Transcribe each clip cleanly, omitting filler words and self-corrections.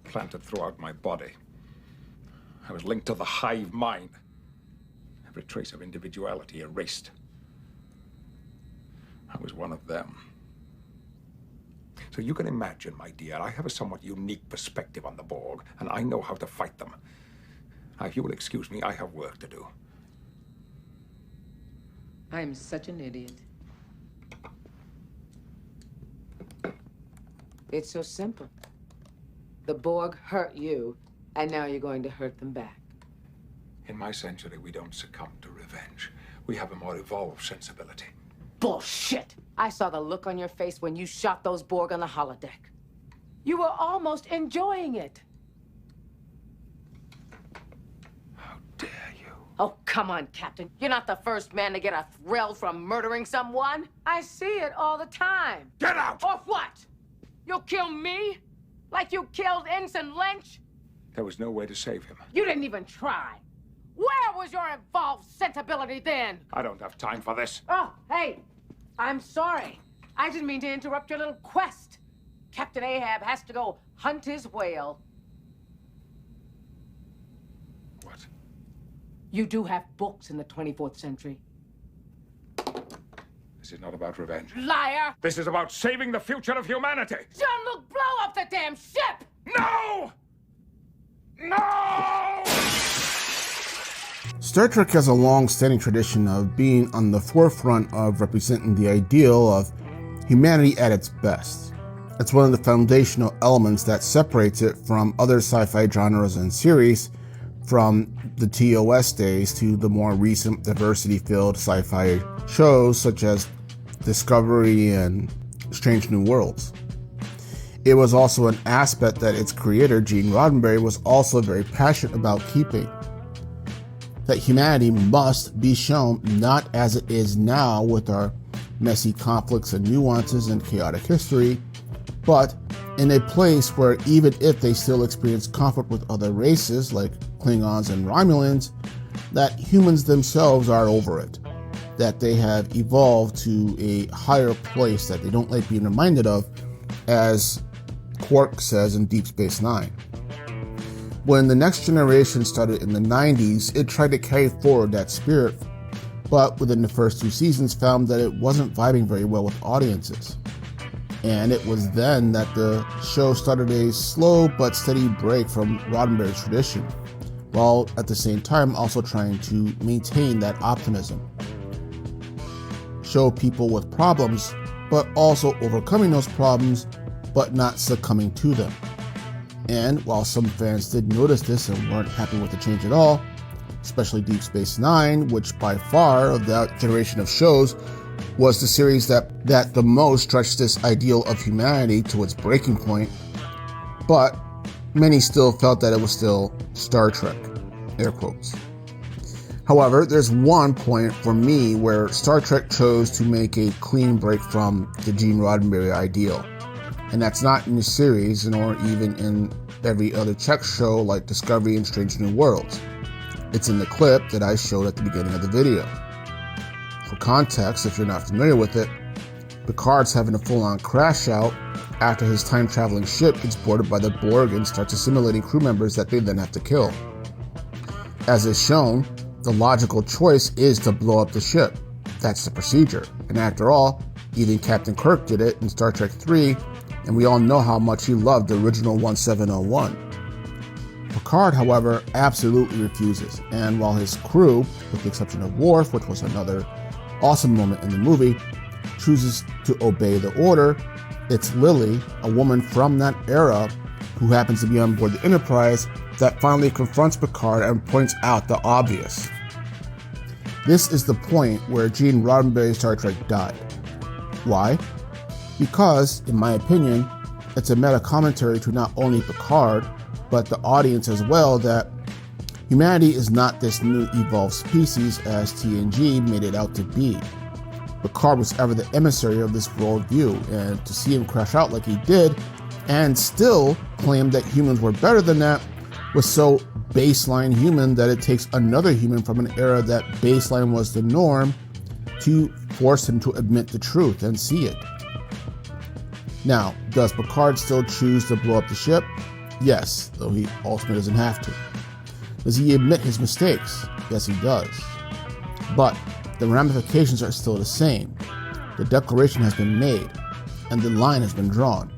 planted throughout my body. I was linked to the hive mind. Every trace of individuality erased. I was one of them. So you can imagine, my dear, I have a somewhat unique perspective on the Borg, and I know how to fight them. Now, if you will excuse me, I have work to do. I'm such an idiot. It's so simple. The Borg hurt you, and now you're going to hurt them back. In my century, we don't succumb to revenge. We have a more evolved sensibility. Bullshit! I saw the look on your face when you shot those Borg on the holodeck. You were almost enjoying it. How dare you? Oh, come on, Captain. You're not the first man to get a thrill from murdering someone. I see it all the time. Get out! Or what? You'll kill me? Like you killed Ensign Lynch? There was no way to save him. You didn't even try. Where was your evolved sensibility then? I don't have time for this. Oh, hey, I'm sorry. I didn't mean to interrupt your little quest. Captain Ahab has to go hunt his whale. What? You do have books in the 24th century. This is not about revenge. Liar! This is about saving the future of humanity. Jean-Luc, blow up the damn ship! No! No! Star Trek has a long-standing tradition of being on the forefront of representing the ideal of humanity at its best. It's one of the foundational elements that separates it from other sci-fi genres and series, from the TOS days to the more recent diversity-filled sci-fi shows such as Discovery and Strange New Worlds. It was also an aspect that its creator, Gene Roddenberry, was also very passionate about keeping. That humanity must be shown not as it is now with our messy conflicts and nuances and chaotic history, but in a place where even if they still experience conflict with other races like Klingons and Romulans, that humans themselves are over it, that they have evolved to a higher place that they don't like being reminded of, as Quark says in Deep Space Nine. When The Next Generation started in the 90s, it tried to carry forward that spirit, but within the first 2 seasons found that it wasn't vibing very well with audiences. And it was then that the show started a slow but steady break from Roddenberry's tradition, while at the same time also trying to maintain that optimism. Show people with problems, but also overcoming those problems, but not succumbing to them. And while some fans did notice this and weren't happy with the change at all, especially Deep Space Nine, which by far of that generation of shows was the series that the most stretched this ideal of humanity to its breaking point, but many still felt that it was still Star Trek, air quotes. However, there's one point for me where Star Trek chose to make a clean break from the Gene Roddenberry ideal. And that's not in the series, nor even in every other Trek show like Discovery and Strange New Worlds. It's in the clip that I showed at the beginning of the video. For context, if you're not familiar with it, Picard's having a full-on crash out after his time-traveling ship gets boarded by the Borg and starts assimilating crew members that they then have to kill. As is shown, the logical choice is to blow up the ship. That's the procedure. And after all, even Captain Kirk did it in Star Trek 3, and we all know how much he loved the original 1701. Picard, however, absolutely refuses, and while his crew, with the exception of Worf, which was another awesome moment in the movie, chooses to obey the order, it's Lily, a woman from that era who happens to be on board the Enterprise, that finally confronts Picard and points out the obvious. This is the point where Gene Roddenberry's Star Trek died. Why? Because, in my opinion, it's a meta-commentary to not only Picard, but the audience as well, that humanity is not this new evolved species as TNG made it out to be. Picard was ever the emissary of this worldview, and to see him crash out like he did, and still claim that humans were better than that, was so baseline human that it takes another human from an era that baseline was the norm to force him to admit the truth and see it. Now, does Picard still choose to blow up the ship? Yes, though he ultimately doesn't have to. Does he admit his mistakes? Yes, he does. But the ramifications are still the same. The declaration has been made, and the line has been drawn.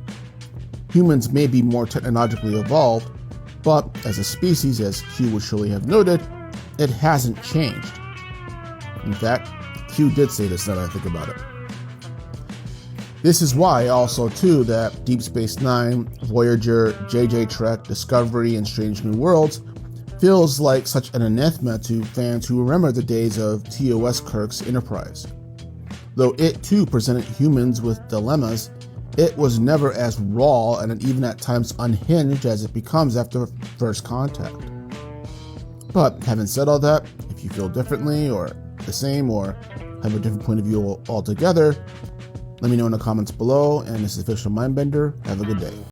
Humans may be more technologically evolved, but as a species, as Q would surely have noted, it hasn't changed. In fact, Q did say this now that I think about it. This is why also too that Deep Space Nine, Voyager, JJ Trek, Discovery, and Strange New Worlds feels like such an anathema to fans who remember the days of TOS Kirk's Enterprise. Though it too presented humans with dilemmas, it was never as raw and even at times unhinged as it becomes after first contact. But having said all that, if you feel differently or the same or have a different point of view altogether, let me know in the comments below. And this is Official Mindbender. Have a good day.